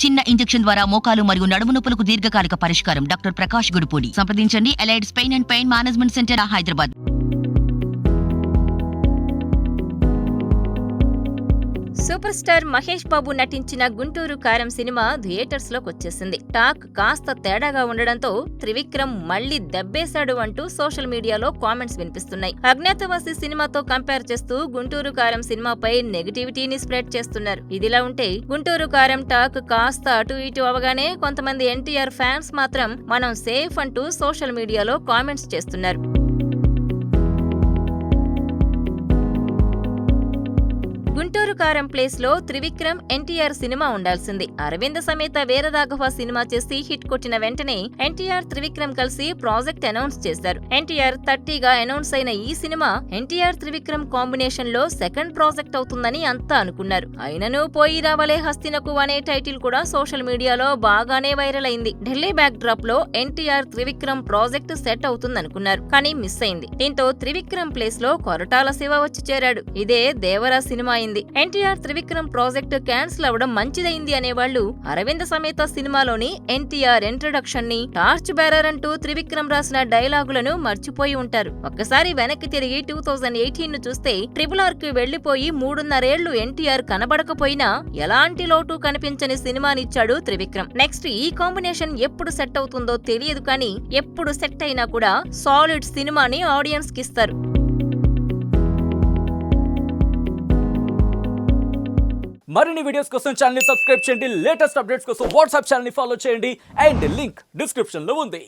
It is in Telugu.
చిన్న ఇంజెక్షన్ ద్వారా మోకాలు మరియు నడుము నొప్పులకు దీర్ఘకాలిక పరిష్కారం. డాక్టర్ ప్రకాష్ గుడిపూడి. సంప్రదించండి. Allied's pain and pain management center, Hyderabad. Super star Mahesh Babu నటించిన గుంటూరు కారం సినిమా థియేటర్స్ లోకి వచ్చేసింది. టాక్ కాస్త తేడాగా ఉండడంతో త్రివిక్రమ్ మళ్లీ దెబ్బేశాడు అంటూ సోషల్ మీడియాలో కామెంట్స్ వినిపిస్తున్నాయి. అజ్ఞాతవాసి సినిమాతో కంపేర్ చేస్తూ గుంటూరు కారం సినిమాపై నెగటివిటీని స్ప్రెడ్ చేస్తున్నారు. ఇదిలా ఉంటే గుంటూరు కారం టాక్ కాస్త అటు ఇటు అవగానే కొంతమంది ఎన్టీఆర్ ఫ్యాన్స్ మాత్రం మనం సేఫ్ అంటూ సోషల్ మీడియాలో కామెంట్స్ చేస్తున్నారు. గుంటూరు కారం ప్లేస్ లో త్రివిక్రమ్ ఎన్టీఆర్ సినిమా ఉండాల్సింది. అరవింద సమేత వీరరాఘవ సినిమా చేసి హిట్ కొట్టిన వెంటనే ఎన్టీఆర్ త్రివిక్రమ్ కలిసి ప్రాజెక్ట్ అనౌన్స్ చేశారు. ఎన్టీఆర్ 30గా అనౌన్స్ అయిన ఈ సినిమా ఎన్టీఆర్ త్రివిక్రమ్ కాంబినేషన్ లో సెకండ్ ప్రాజెక్ట్ అవుతుందని అంతా అనుకున్నారు. అయినను పోయి రావలే హస్తినకు అనే టైటిల్ కూడా సోషల్ మీడియాలో బాగానే వైరల్ అయింది. ఢిల్లీ బ్యాక్ డ్రాప్ లో ఎన్టీఆర్ త్రివిక్రమ్ ప్రాజెక్ట్ సెట్ అవుతుందనుకున్నారు, కానీ మిస్ అయింది. దీంతో త్రివిక్రమ్ ప్లేస్ లో కొరటాల శివ వచ్చి చేరాడు. ఇదే దేవరా సినిమా అయింది. ఎన్టీఆర్ త్రివిక్రమ్ ప్రాజెక్ట్ క్యాన్సిల్ అవడం మంచిదైంది అనేవాళ్లు అరవింద సమేత సినిమాలోని ఎన్టీఆర్ ఇంట్రడక్షన్ ని, టార్చ్ బేరర్ అంటూ త్రివిక్రమ్ రాసిన డైలాగులను మర్చిపోయి ఉంటారు. ఒక్కసారి వెనక్కి తిరిగి 2018 ను చూస్తే RRR కి వెళ్లిపోయి 3.5 ఏళ్లు ఎన్టీఆర్ కనబడకపోయినా ఎలాంటి లోటు కనిపించని సినిమానిచ్చాడు త్రివిక్రమ్. నెక్స్ట్ ఈ కాంబినేషన్ ఎప్పుడు సెట్ అవుతుందో తెలియదు, కానీ ఎప్పుడు సెట్ అయినా కూడా సాలిడ్ సినిమాని ఆడియన్స్ కి ఇస్తారు. మరిన్ని వీడియోస్ కోసం ఛానల్ ని సబ్స్క్రైబ్ చేయండి. లేటెస్ట్ అప్డేట్స్ కోసం వాట్సాప్ ఛానల్ ని ఫాలో చేయండి. అండ్ లింక్ డిస్క్రిప్షన్ లో ఉంది.